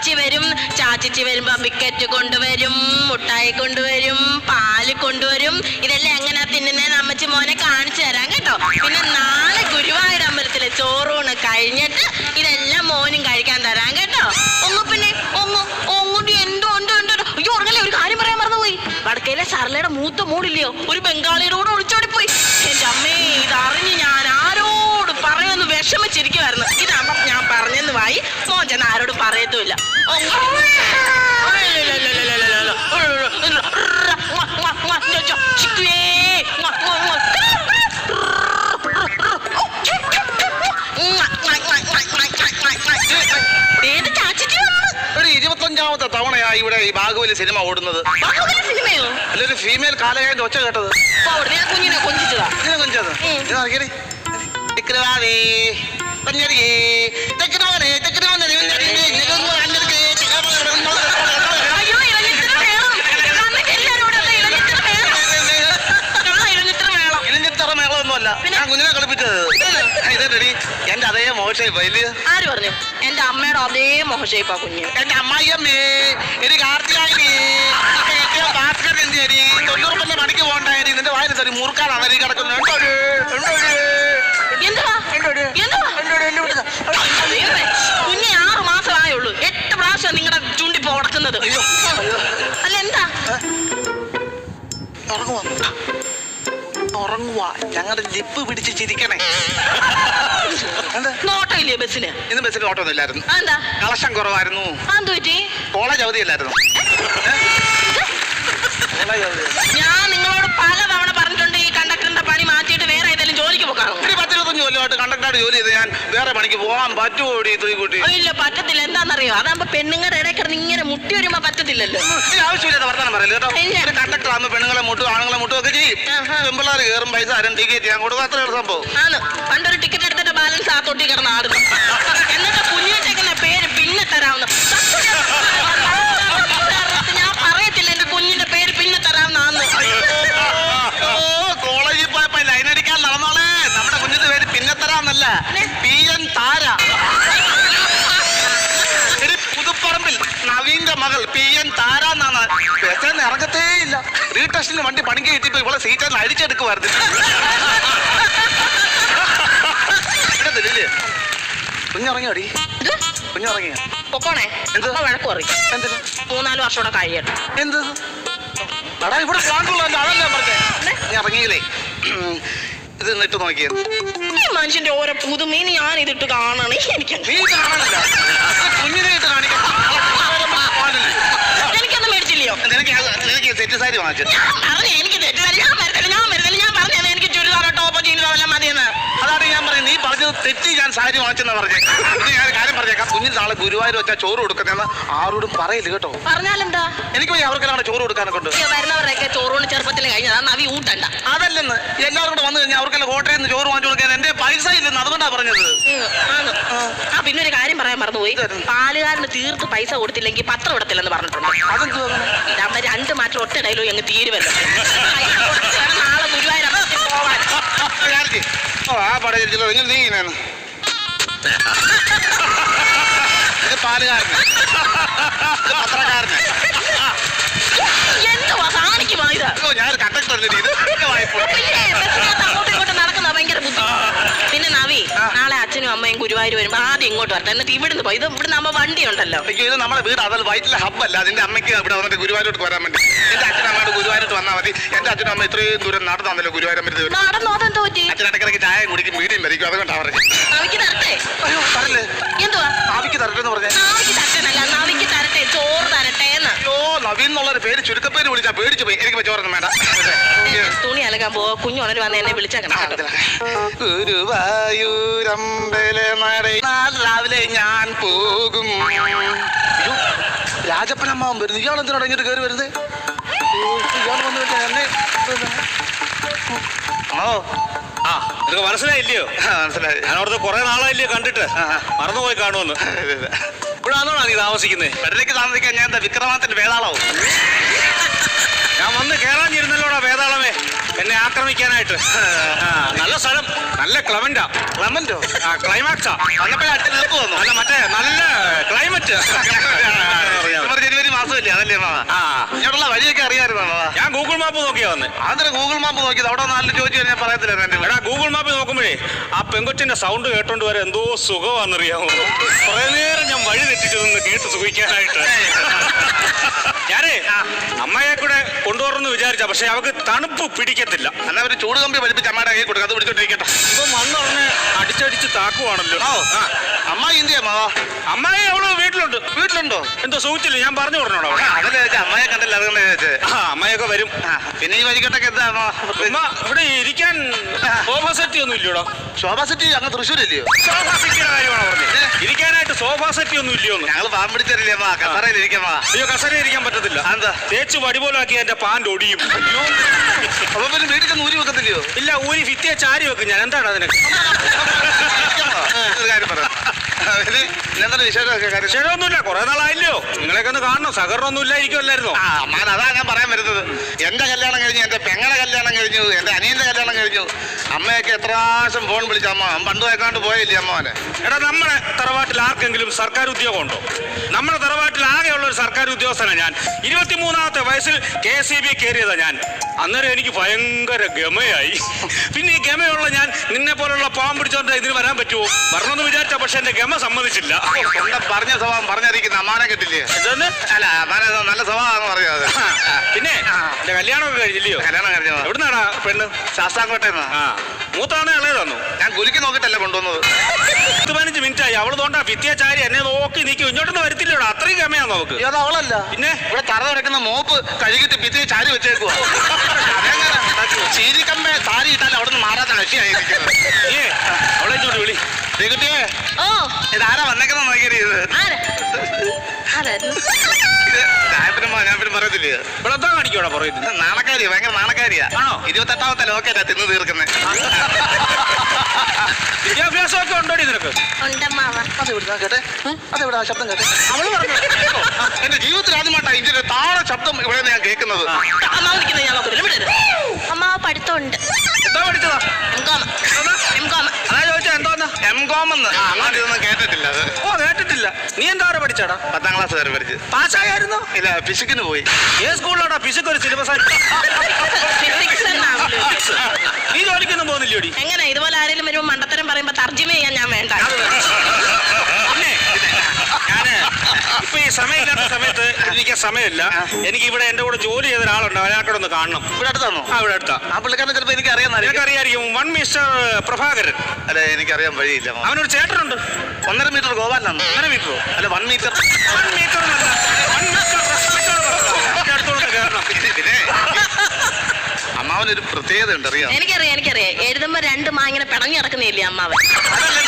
ചാച്ചിച്ചി വരും. ചാച്ചിച്ചി വരുമ്പോ ബിക്കറ്റ് കൊണ്ടുവരും, മുട്ടായി കൊണ്ടുവരും, പാല് കൊണ്ടുവരും. ഇതെല്ലാം എങ്ങനെയാ തിന്നുന്നേന്ന് അമ്മച്ചി മോനെ കാണിച്ചു തരാം കേട്ടോ. പിന്നെ നാളെ ഗുരുവായൂർ അമ്പലത്തിലെ ചോറൂണ് കഴിഞ്ഞിട്ട് ഇതെല്ലാം മോനും കഴിക്കാൻ തരാം കേട്ടോ. പിന്നെ ഒങ്ങോട്ട് എന്തോ അയ്യോ ഉറങ്ങല്ലേ, ഒരു കാര്യം പറയാൻ മറന്നുപോയി. വടക്കയിലെ സർലയുടെ മൂത്ത മോളില്ലയോ, ഒരു ബംഗാളിയുടെ കൂടെ ഒളിച്ചോടിപ്പോയി. എന്റെ അമ്മേ, ഇതറിഞ്ഞ് ഞാൻ ആരോട് പറയുമെന്ന് വിഷമിച്ചിരിക്കുവായിരുന്നു. ഇതാകുമ്പം ഞാൻ പറഞ്ഞെന്ന് വായി, മോൻ ചെന്ന് ആരോടും പറയത്തുമില്ല. ാമത്തെ തവണയായി ഇവിടെ ഈ ബാഹുബലി സിനിമ ഓടുന്നത്. സിനിമയോ? അല്ലൊരു ഫീമെയിൽ കാലകാരന്റെ ഒച്ച കേട്ടത്. കുഞ്ഞിനെ കൊഞ്ചിച്ചതാ. കൊഞ്ചത് ഞാൻ കുഞ്ഞിനെ കളിപ്പിച്ചത്. ഇതേടി എന്റെ അതേ മോശയിപ്പ ഇല്ല. ആര് പറഞ്ഞു? എന്റെ അമ്മയുടെ അതേ മോശയിപ്പാ കുഞ്ഞ്. എന്റെ അമ്മായിയമ്മേ, എനിക്ക് കാർത്തിയായി ഭാസ്കർ എന്തിയടി തൊണ്ണൂറുപ്പന്റെ പണിക്ക് പോകണ്ടായി. നിന്റെ വായിൽ തരി മുറുക്കാനാണ് ഈ കിടക്കുന്നത്. കുഞ്ഞ് 6 മാസമായുള്ളൂ. 8 പ്രാവശ്യം നിങ്ങളുടെ ചൂണ്ടിപ്പോ ഉടക്കുന്നത്. അല്ല എന്താ ഉറങ്ങുവാ? ഞങ്ങളുടെ ലിപ്പ് പിടിച്ച് ചിരിക്കണേ. നോട്ടമില്ലേ ബസ്സിന്? ഇന്ന് ബസ്സിൽ ഓട്ടോ ഒന്നും ഇല്ലായിരുന്നു. എന്താ? കളക്ഷൻ കുറവായിരുന്നു. കോളേജ് അവധിയില്ലായിരുന്നു. ഞാൻ നിങ്ങളോട് പലതവണ പറഞ്ഞിട്ടുണ്ട് ഈ കണ്ടക്ടറിന്റെ പണി മാറ്റിയിട്ട് വേറെ ഏതെങ്കിലും ജോലിക്ക് പോകാം. 10-25 കൊല്ലമായിട്ട് കണ്ടക്ടറായിട്ട് ജോലി ചെയ്ത് ഞാൻ വേറെ പണിക്ക് പോകാൻ പറ്റുമോടി? തുണിക്കുട്ടി ഇല്ല, പറ്റത്തില്ല. എന്താണെന്നറിയോ? അതാകുമ്പോ പെണ്ണുങ്ങളുടെ ഇടയിൽ കിടന്ന് ഇങ്ങനെ മുട്ടി വരുമ്പോ പറ്റത്തില്ലല്ലോ. ആവശ്യമില്ലാത്ത വർത്തമാനം പറയല്ലേ കേട്ടോ. കണ്ടക്ടർ ആകുമ്പോ പെണ്ണുങ്ങളെ മുട്ടും ആണുങ്ങളെ മുട്ടും ഒക്കെ ചെയ്യും. പെമ്പിള്ളേർ കയറും, പൈസ ആരും ടിക്കറ്റ് ഞാൻ കൊടുക്കും. അത്രയുള്ള സംഭവം ആണ്. പണ്ടൊരു ടിക്കറ്റ് എടുത്തിട്ട് ബാലൻസ് ആ തൊട്ടി കിടന്ന് ആടുന്നു. എന്നിട്ട് കുഞ്ഞിട്ടേക്കുന്ന പേര് പിന്നെ തരാവുന്ന. ഞാൻ പറയത്തില്ല എന്റെ കുഞ്ഞിന്റെ പേര് പിന്നെ തരാവുന്ന. കോളേജിൽ പോയപ്പോ ലൈൻ അടിക്കാൻ നടന്നോളെ. നമ്മുടെ കുഞ്ഞിന്റെ പേര് പിന്നെ തരാന്നല്ല, PN താര. പുതുപ്പറമ്പിൽ നവീന്റെ മകൾ PN താര എന്നാണ്. ബസ്സിന് ഇറങ്ങത്തേ ഇല്ല. റീടെസ്റ്റിന് വണ്ടി പണിക്ക് കിട്ടിയപ്പോ ഇവിടെ സീറ്റിൽ അടിച്ചെടുക്കുമായിരുന്നു. കുഞ്ഞിറങ്ങിയോടി? കുഞ്ഞിറങ്ങിയ പൊക്കോണേ. വഴക്ക് പറയും. എന്തിന്? 3-4 വർഷം കൂടെ കഴിയട്ടെ. എന്ത് അടാ ഇവിടെ പ്ലാന്റുള്ള അതല്ലേ പറഞ്ഞേ. ഞാൻ ഇറങ്ങിയില്ലേ? ഇത് ഇട്ട് നോക്കിയത് ഈ മനുഷ്യന്റെ ഓരോ പുതുമീന് ഞാൻ ഇതിട്ട് കാണണേ. എനിക്ക് നീ കാണാനില്ല, കുഞ്ഞിനെ ഇട്ട് കാണിക്കാം. എനിക്കൊന്നും മേടിച്ചില്ലയോ? എനിക്ക് സെറ്റ് സാരി വാങ്ങിച്ചു. എനിക്ക് ഞാൻ പറഞ്ഞത് എനിക്ക് ചുരിദാറോ ടോപ്പോ ജീൻസോ എല്ലാം മതിയെന്ന്. അതാണ് ഞാൻ പറഞ്ഞത്. നീ പറഞ്ഞത് തെറ്റി. ഞാൻ സാരി വാങ്ങിച്ചെന്നാ പറഞ്ഞേ. ഇത് ഞാൻ കാര്യം പറഞ്ഞേക്കാം. കുഞ്ഞിന് നാളെ ഗുരുവായൂർ വെച്ചാൽ ചോറ് കൊടുക്കുന്നതെന്ന് ആരോടും പറയില്ല കേട്ടോ. പറഞ്ഞാലെന്താ? എനിക്ക് അവർക്കെല്ലാം ചോറ് കൊടുക്കാനൊക്കെ ഉണ്ട്. വരുന്നവരൊക്കെ ചോറൂണ് ചെറുപ്പത്തിൽ കഴിഞ്ഞതാ. നവി ഊട്ടണ്ട. അതല്ലെന്ന്, എല്ലാവരും കൂടെ വന്നു കഴിഞ്ഞാൽ അവർക്കെല്ലാം ഹോട്ടലിൽ നിന്ന് ചോറ് വാങ്ങിച്ചു കൊടുക്കാൻ എന്റെ പൈസ ഇല്ലെന്ന്. അതുകൊണ്ടാ പറഞ്ഞത്. പിന്നെ ഒരു കാര്യം പറയാൻ മറന്നുപോയി. പാലുകാരന് തീർത്ത് പൈസ കൊടുത്തില്ലെങ്കിൽ പത്രം ഇടത്തില്ലെന്ന് പറഞ്ഞിട്ടുണ്ട്. അതെന്തോ? ഇതാകുമ്പോ 2 മാറ്റം ഒറ്റ ഡയലോഗ് അങ്ങ് തീരുമല്ലോ. നാളെ ഗുരുവായൂർ പോവാൻ. ആ പട ഇങ്ങനെ നീങ്ങനെയാണ് പാലുകാരന്, പത്രക്കാരന്. എന്തുവാ കാണിക്കുമോ ഇത്? ഞാൻ കണ്ടക്ടർ അങ്ങോട്ടും ഇങ്ങോട്ടും നടക്കുന്ന ഭയങ്കര ബുദ്ധി. പിന്നെ നവി, നാളെ അച്ഛനും അമ്മയും ഗുരുവായൂർ വരുമ്പോ ആദ്യം ഇങ്ങോട്ട് വരട്ടെ. എന്നിട്ട് ഇവിടുന്ന് പോയി. ഇവിടുന്ന് ആകുമ്പോ വണ്ടി ഉണ്ടല്ലോ. ഇത് നമ്മുടെ വീട്. അതല്ല, വയറ്റിലെ ഹബ്ബല്ല. അതിന്റെ അമ്മയ്ക്ക് ഇവിടെ വന്നിട്ട് ഗുരുവായൂരോട്ട് വരാൻ വേണ്ടി. എന്റെ അച്ഛനമ്മയോട് ഗുരുവായൂരോട്ട് വന്നാൽ മതി. എന്റെ അച്ഛനും അമ്മ ഇത്രയും ദൂരം നടന്നല്ലോ ഗുരുവായൂരം വരുന്നത്. നടന്നോ? അതെന്തോ പറ്റി? അച്ഛനിടക്കിടക്ക് ചായ കുടിക്കും, മീഡിയം വരിക്കും. അതുകൊണ്ടാ പറഞ്ഞു. നവിക്ക് തരട്ടെ? അയ്യോ തരല്ലേ. എന്തുവാ നാവിക്ക് തരട്ടെ എന്ന് പറഞ്ഞേ? നാവിക്ക് തരട്ടെന്നല്ല, നവിക്ക് തരട്ടെ, ചോറ് തരട്ടെ എന്ന്. അയ്യോ, നവീൻ എന്നുള്ളൊരു പേര് ചുരുക്കപ്പേര് വിളിച്ചാ പേടിച്ചു പോയി. എനിക്ക് ചോറൊന്നും വേണ്ട. തുണി അലക്കാൻ പോവാ. കുഞ്ഞു ഉണര് വന്ന് എന്നെ വിളിച്ചേക്കണം. ഗുരുവായൂരമ്പലെ രാവിലെ ഞാൻ പോകും. രാജപ്പനമ്മാവൻ വരുന്നു. ഇയാൾ എന്തിനാണ് ഇങ്ങോട്ട് കയറി വരുന്നത്? ഇയാൾ വന്നു എന്നെ. ആ നിനക്ക് മനസ്സിലായില്ലയോ? മനസ്സിലായി. ഞാൻ അവിടുത്തെ കുറെ നാളായില്ലയോ കണ്ടിട്ട്. മറന്നുപോയി കാണുമെന്ന്. ഇവിടാണോടാ നീ താമസിക്കുന്നത്? വെടലേക്ക് താമസിക്കാൻ ഞാൻ എന്താ വിക്രമാദിത്യന്റെ വേതാളാവും? ഞാൻ വന്ന് കേറാഞ്ഞിരുന്നല്ലോടാ വേതാളമേ. എന്നെ ആക്രമിക്കാനായിട്ട്. നല്ല സ്ഥലം, നല്ല ക്ലമന്റാ. ക്ലമന്റോ? ക്ലൈമാക്സാ. വന്നപ്പോഴേ അടുത്ത് നിൽപ്പ് വന്നു. അല്ല മറ്റേ നല്ല ക്ലൈമറ്റ്. ജനുവരി മാസമല്ലേ അതല്ലേ മാവ? ഇങ്ങോട്ടുള്ള വഴിയൊക്കെ അറിയാമായിരുന്നു മാവ? ഞാൻ ഗൂഗിൾ മാപ്പ് നോക്കിയാ വന്നേ. അതിന് ഗൂഗിൾ മാപ്പ് നോക്കിയത് അവിടെ നാലിൽ ചോദിച്ചു ഞാൻ പറയത്തില്ല. എടാ ഗൂഗിൾ മാപ്പ് നോക്കുമ്പോഴേ ആ പെങ്കൊച്ചിന്റെ സൗണ്ട് കേട്ടോണ്ട് വരെ എന്തോ സുഖമാണെന്നറിയാമോ. കുറെ നേരം ഞാൻ വഴി തെറ്റിട്ട് നിന്ന് കേട്ട് സുഖിക്കാനായിട്ട്. ഞാനേ അമ്മയെ കൂടെ കൊണ്ടുവരണമെന്ന് വിചാരിച്ച, പക്ഷെ അവക്ക് തണുപ്പ് പിടിക്കത്തില്ല. എന്നാ ഒരു ചൂട് കമ്പി വലിപ്പിച്ച് അമ്മയുടെ കൈ കൊടുക്കുക, അത് പിടിച്ചോണ്ടിരിക്കട്ടെ. ഇപ്പൊ വന്നുടനെ അടിച്ചടിച്ച് താക്കുവാണല്ലോ. അമ്മായി എന്തിയാ മാവാ? അമ്മായി അവള് വീട്ടിലുണ്ട്. വീട്ടിലുണ്ടോ? എന്തോ സൂചിച്ചില്ല, ഞാൻ പറഞ്ഞു പറഞ്ഞോടോ. അതല്ലേ ചോദിച്ചാ, അമ്മയെ കണ്ടല്ലോ, അതുകൊണ്ട് ചോദിച്ചത്. അമ്മയൊക്കെ വരും. പിന്നെ ഈ വഴിക്കട്ടൊക്കെ എന്താ ഇവിടെ ഇരിക്കാൻ സോഫ സെറ്റി ഒന്നും ഇല്ലയോടോ? ശോഭ സിറ്റി അങ്ങ് തൃശ്ശൂരല്ലയോ? സോഫ സെറ്റിയുടെ കാര്യമാണോ പറഞ്ഞത്? ഇരിക്കാനായിട്ട് സോഫ സെറ്റി ഒന്നും ഇല്ലയോന്ന്? ഞങ്ങൾ പാൻ പിടിച്ചല്ലേ അമ്മ, കസറയിലിരിക്കാം. അയ്യോ കസര ഇരിക്കാൻ പറ്റത്തില്ല. എന്താ? തേച്ച് വടിപോലാക്കി എന്റെ പാൻറ് ഒടിയും. അപ്പൊ പിന്നെ വീട്ടിൽ ചെന്ന് ഊരി വെക്കത്തില്ലയോ? ഇല്ല, ഊരി ഫിറ്റിയെ ചാരി വെക്കും ഞാൻ. എന്താണ് അതിനൊക്കെ? ഒരു കാര്യം പറയാം, എന്താ വിശേഷമൊക്കെ? ശരിയൊന്നുമില്ല, കുറെ നാളായില്ലയോ നിങ്ങളെയൊക്കെ ഒന്ന് കാണണം. സഹകരണമൊന്നും ഇല്ലായിരിക്കുമല്ലായിരുന്നോ? അമ്മാൻ അതാ ഞാൻ പറയാൻ വരുന്നത്. എന്റെ കല്യാണം കഴിഞ്ഞു, എന്റെ പെങ്ങളെ കല്യാണം കഴിഞ്ഞു, എന്റെ അനിയന്റെ കല്യാണം കഴിഞ്ഞു. അമ്മയൊക്കെ എത്ര പ്രാവശ്യം ഫോൺ വിളിച്ച അമ്മ പണ്ട് വെക്കാണ്ട് പോയില്ലേ അമ്മോനെ? എടാ നമ്മുടെ തറവാട്ടിൽ ആർക്കെങ്കിലും സർക്കാർ ഉദ്യോഗം ഉണ്ടോ? നമ്മുടെ തറവാട്ടിൽ ആകെയുള്ള ഒരു സർക്കാർ ഉദ്യോഗസ്ഥനാണ് ഞാൻ. 23-ാമത്തെ വയസ്സിൽ KSEB കയറിയതാ ഞാൻ. അന്നേരം എനിക്ക് ഭയങ്കര ഗമയായി. പിന്നെ ഈ ഗമയുള്ള ഞാൻ നിന്നെ പോലുള്ള പാവം പിടിച്ചോണ്ട് ഇതിന് വരാൻ പറ്റുമോ? വരണമെന്ന് വിചാരിച്ച, പക്ഷെ എന്റെ ഗമ സമ്മതിച്ചില്ല. പറഞ്ഞ സ്വഭാവം പറഞ്ഞറിയിക്കുന്ന അമ്മാനെ കിട്ടില്ലേ? എന്തെന്ന്? അല്ല അമ്മാനെ നല്ല സ്വഭാവം പറയാതെ. പിന്നെ എന്റെ കല്യാണമൊക്കെ കഴിഞ്ഞില്ലയോ? കല്യാണം കഴിഞ്ഞോ? എവിടുന്നാടാ പെണ്ണ്? ശാസ്താംകോട്ടേന്നാ. മൂത്താണോ ഇളയതാന്നോ? ഞാൻ കുലുക്കി നോക്കിട്ടല്ല കൊണ്ടുവന്നത്. 15 മിനിറ്റ് ആയി. അവള് തോണ്ടാ ഭിത്തിയ ചാരി എന്നെ നോക്കി നിൽക്കും. ഇങ്ങോട്ടൊന്നും വരത്തില്ലോടാ, അത്രയും ഗമയാന്നോ അവക്ക്? അത് അവളല്ല, പിന്നെ ഇവിടെ തറ കിടക്കുന്ന മോപ്പ് കഴുകിട്ട് ഭിത്തിയെ ചാരി വെച്ചേക്കുവാ. ചീരിക്കമ്പെ സാരി ഇട്ടാൽ അവിടെ നിന്ന് മാറാത്ത കക്ഷിയായിരിക്കുന്നത്. അവളെ ഇങ്ങോട്ട് വിളി. കുട്ടിയെ, ഓ ഇതാരാ വന്നേക്കുന്ന നോക്കിയത്? ഞാൻ പിന്നെ പറയത്തില്ലേ, ഇവിടെ എന്താ കാണിക്കോടാ പറയുന്നത്? നാണക്കാരിയാ, ഭയങ്കര നാണക്കാരിയാ. ആണോ? 28-ാമത്തെ ലോക്കേറ്റാ തിന്ന് തീർക്കുന്നത്. വിദ്യാഭ്യാസമൊക്കെ ഉണ്ടോടി നിനക്ക്? അതെവിടുന്നാ കേട്ടെ? അതെവിടാ ശബ്ദം കേട്ടെ? അവള് പറഞ്ഞു എന്റെ ജീവിതത്തിൽ ആദ്യമായിട്ടാ ഇതിന്റെ താഴെ ശബ്ദം ഇവിടെ ഞാൻ കേൾക്കുന്നത്. അമ്മാവ് പഠിത്തമുണ്ട്. എന്താ പഠിച്ചതാ? അതാ ചോദിച്ചാ എന്തോന്ന്? M.Com അങ്ങനെ ഇതൊന്നും കേട്ടിട്ടില്ല. അത് കേട്ടിട്ടില്ല. നീ എന്താ വരെ പഠിച്ചാടാ? 10ാം ക്ലാസ് വരെ പഠിച്ച്. പാസ്സായിരുന്നു? ഇല്ല, ഫിസിക്കിന് പോയി. ഏത് സ്കൂളിലാടാ ഫിസിക്സ് ഒരു സിലബസ്? നീ ജോലിക്കൊന്നും പോകുന്നില്ലോടി? എങ്ങനെ ഇതുപോലെ ആരെങ്കിലും വരുമ്പോ മണ്ടത്തരം പറയുമ്പോ തർജ്ജിമ ചെയ്യാൻ ഞാൻ വേണ്ട. പിന്നെ ഞാന് ഇപ്പൊ ഈ സമയമില്ലാത്ത സമയത്ത് എനിക്ക് സമയമില്ല. എനിക്ക് ഇവിടെ എന്റെ കൂടെ ജോലി ചെയ്ത ഒരാളുണ്ട്, അയാൾക്കൂടെ ഒന്ന് കാണണം. ഇവിടെ അടുത്താണോ? ഇവിടെ അടുത്താ. ആ പുള്ളിക്കാരനെ ചിലപ്പോ എനിക്ക് അറിയാം. എനിക്കറിയായിരിക്കും. 1 മിസ്റ്റർ പ്രഭാകരൻ. അല്ലെ, എനിക്കറിയാൻ വഴിയില്ല. അവനൊരു ചേട്ടനുണ്ട്. 1.5 മീറ്റർ ഗോപാലനാണ്. 1.5 മീറ്ററോ? അല്ല, 1 മീറ്റർ. 1 മീറ്റർ അടുത്തോടെ കയറണം. പിന്നെ അമ്മാവനൊരു പ്രത്യേകത ഉണ്ട്, അറിയാം? എനിക്കറിയാം. എഴുതുമ്പോ 2 മാ ഇങ്ങനെ പിടഞ്ഞു കിടക്കുന്നില്ലേ അമ്മാവൻ? അതല്ല,